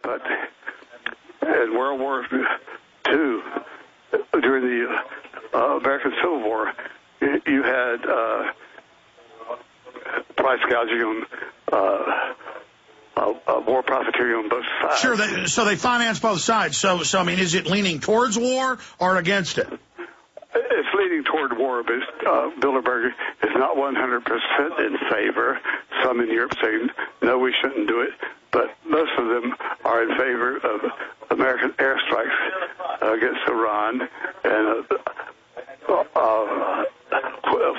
But in World War II, during the American Civil War, you had price gouging on war profiteering on both sides. Sure, so they finance both sides. So I mean, is it leaning towards war or against it? It's leaning toward war, but Bilderberg is not 100% in favor. Some in Europe say, no, we shouldn't do it. But most of them are in favor of American airstrikes against Iran and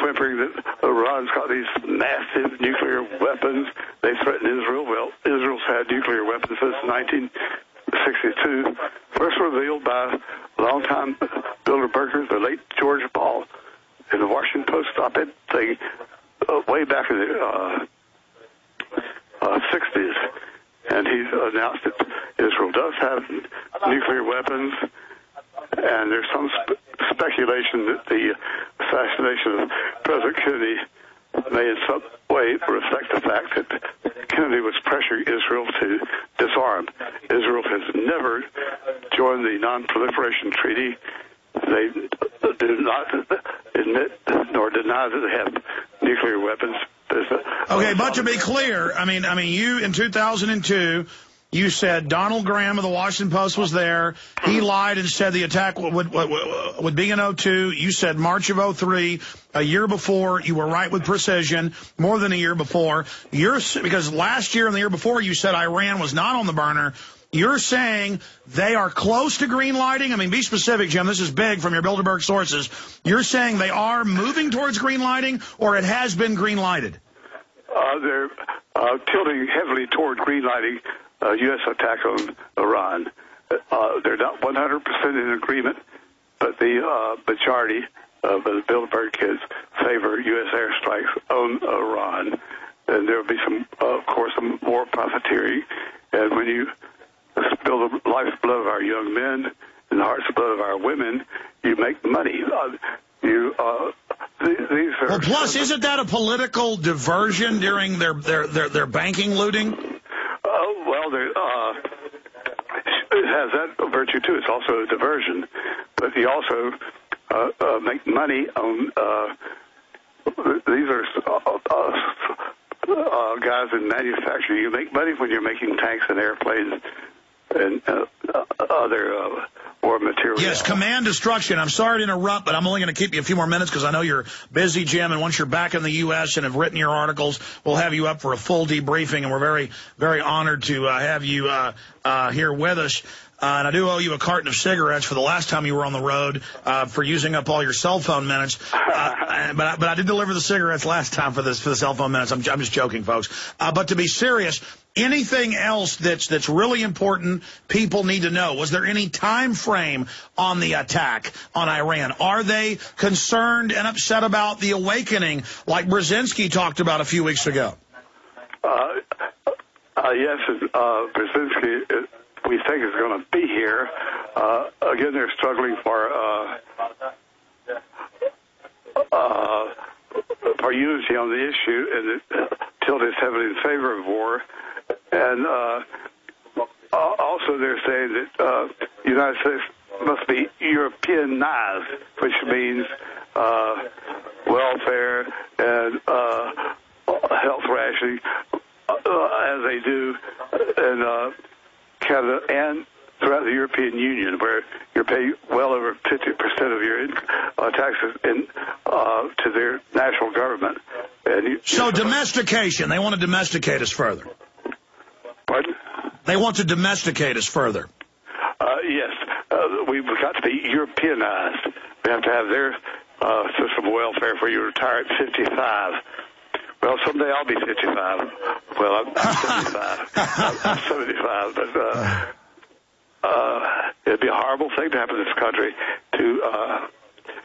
whimpering that Iran's got these massive nuclear weapons. They threaten Israel. Well, Israel's had nuclear weapons since 1962. First revealed by longtime Bilderberger, the late George Ball, in the Washington Post op-ed thing way back in the 60s. And he's announced that Israel does have nuclear weapons, and there's some speculation that the assassination of President Kennedy may in some way reflect the fact that Kennedy was pressuring Israel to disarm. Israel has never joined the Non-Proliferation Treaty. They do not admit nor deny that they have nuclear weapons. Okay, but to be clear, I mean, you in 2002, you said Donald Graham of the Washington Post was there. He lied and said the attack would be in 02. You said March of 03, a year before. You were right with precision, more than a year before. Because last year and the year before, you said Iran was not on the burner. You're saying they are close to green lighting? I mean, be specific, Jim. This is big from your Bilderberg sources. You're saying they are moving towards green lighting, or it has been green lighted? They're tilting heavily toward green lighting U.S. attack on Iran. They're not 100% in agreement, but the majority of the Bilderberg kids favor U.S. airstrikes on Iran. And there will be some, of course, some more profiteering. And when you spill the lifeblood of our young men and the heart's blood of our women, you make money. These are well, plus, isn't that a political diversion during their banking looting? Well, it has that virtue too. It's also a diversion, but you also make money on. These are guys in manufacturing. You make money when you're making tanks and airplanes and other war materials. Yes, command destruction. I'm sorry to interrupt, but I'm only going to keep you a few more minutes because I know you're busy, Jim, and once you're back in the U.S. and have written your articles, we'll have you up for a full debriefing, and we're very, very honored to have you here with us. And I do owe you a carton of cigarettes for the last time you were on the road for using up all your cell phone minutes. But I did deliver the cigarettes last time for the cell phone minutes. I'm just joking, folks. But to be serious, anything else that's really important people need to know? Was there any time frame on the attack on Iran? Are they concerned and upset about the awakening like Brzezinski talked about a few weeks ago? Yes, Brzezinski, we think is going to be here. Again, they're struggling for unity on the issue, and tilt is heavily in favor of war. And also they're saying that the United States must be Europeanized, which means welfare and health rationing, as they do in Canada and throughout the European Union, where you're paying well over 50% of your taxes to their national government. And so domestication, they want to domesticate us further. Pardon? They want to domesticate us further. Yes. We've got to be Europeanized. We have to have their system of welfare where you retire at 55. Well, someday I'll be 55. Well, I'm 75. I'm 75, but it'd be a horrible thing to happen in this country to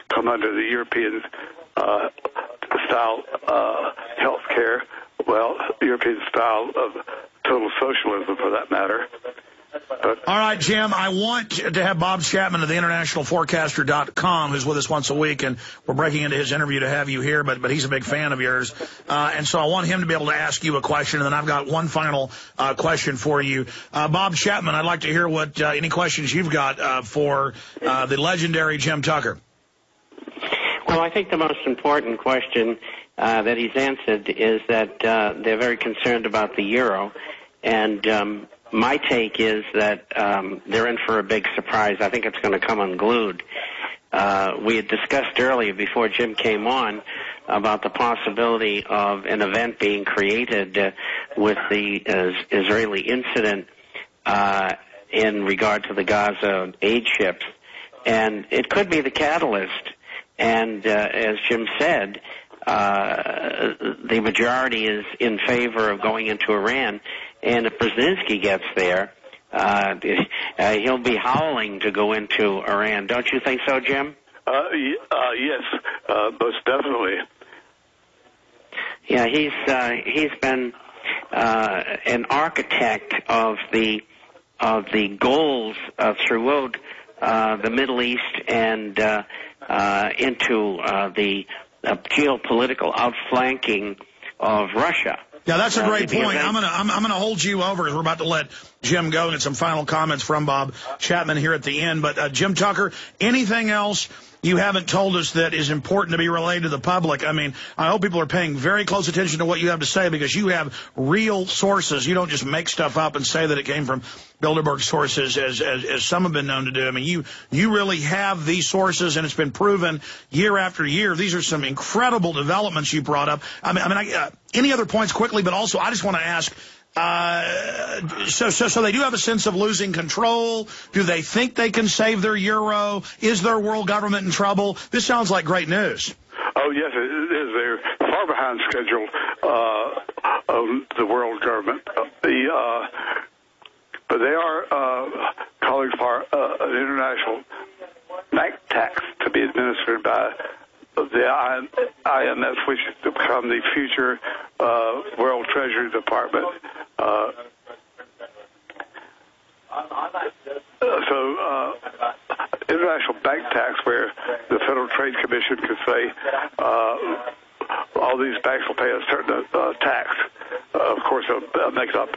come under the European style health care. Well, European style of total socialism, for that matter. All right, Jim, I want to have Bob Chapman of the internationalforecaster.com, who's with us once a week, and we're breaking into his interview to have you here, but he's a big fan of yours. And so I want him to be able to ask you a question, and then I've got one final question for you. Bob Chapman, I'd like to hear what any questions you've got for the legendary Jim Tucker. Well, I think the most important question that he's answered is that they're very concerned about the euro, and my take is that they're in for a big surprise. I think it's going to come unglued. We had discussed earlier, before Jim came on, about the possibility of an event being created with the Israeli incident in regard to the Gaza aid ships. And it could be the catalyst. And as Jim said, the majority is in favor of going into Iran. And if Brzezinski gets there, he'll be howling to go into Iran. Don't you think so, Jim? Yes, most definitely. Yeah, he's been an architect of the goals throughout the Middle East and into the geopolitical outflanking of Russia. Yeah, that's a great point. I'm gonna hold you over as we're about to let Jim go and get some final comments from Bob Chapman here at the end. But Jim Tucker, anything else you haven't told us that is important to be relayed to the public? I mean, I hope people are paying very close attention to what you have to say, because you have real sources. You don't just make stuff up and say that it came from Bilderberg sources, as some have been known to do. I mean, you really have these sources, and it's been proven year after year. These are some incredible developments you brought up. I mean, any other points quickly, but also I just want to ask, so they do have a sense of losing control. Do they think they can save their euro? Is their world government in trouble? This sounds like great news. Oh, yes, it is. They're far behind schedule of the world government. But they are calling for an international bank tax to be administered by the IMF, which is to become the future World Treasury Department. International bank tax, where the Federal Trade Commission could say all these banks will pay a certain tax. Of course, they'll make up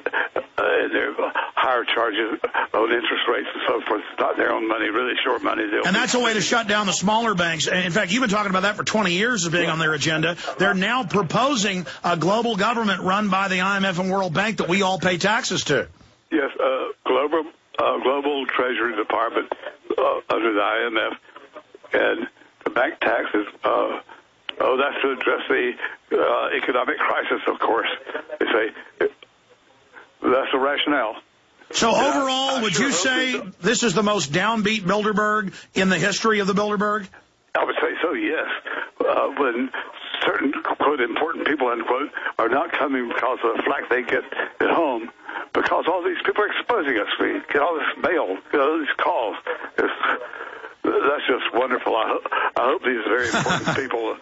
their higher charges on interest rates and so forth. It's not their own money, really short money. And that's a way to shut down the smaller banks. In fact, you've been talking about that for 20 years as being on their agenda. They're now proposing a global government run by the IMF and World Bank that we all pay taxes to. Yes, global Treasury Department under the IMF, and the bank tax is. That's to address the economic crisis, of course. They say that's the rationale. So overall, would you say this is the most downbeat Bilderberg in the history of the Bilderberg? I would say so, yes. When certain, quote, important people, unquote, are not coming because of the flack they get at home, because all these people are exposing us. We get all this mail, get all these calls. That's just wonderful. I hope these very important people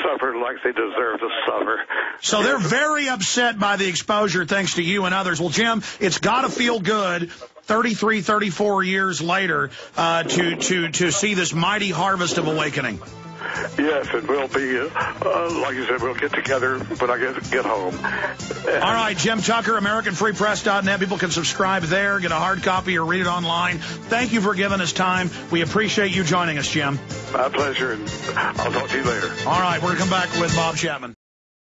suffer like they deserve to suffer. So they're very upset by the exposure, thanks to you and others. Well, Jim, it's got to feel good 33, 34 years later to see this mighty harvest of awakening. Yes, and we'll be, like you said, we'll get together when I get home. All right, Jim Tucker, AmericanFreePress.net. People can subscribe there, get a hard copy, or read it online. Thank you for giving us time. We appreciate you joining us, Jim. My pleasure, and I'll talk to you later. All right, we're going to come back with Bob Chapman.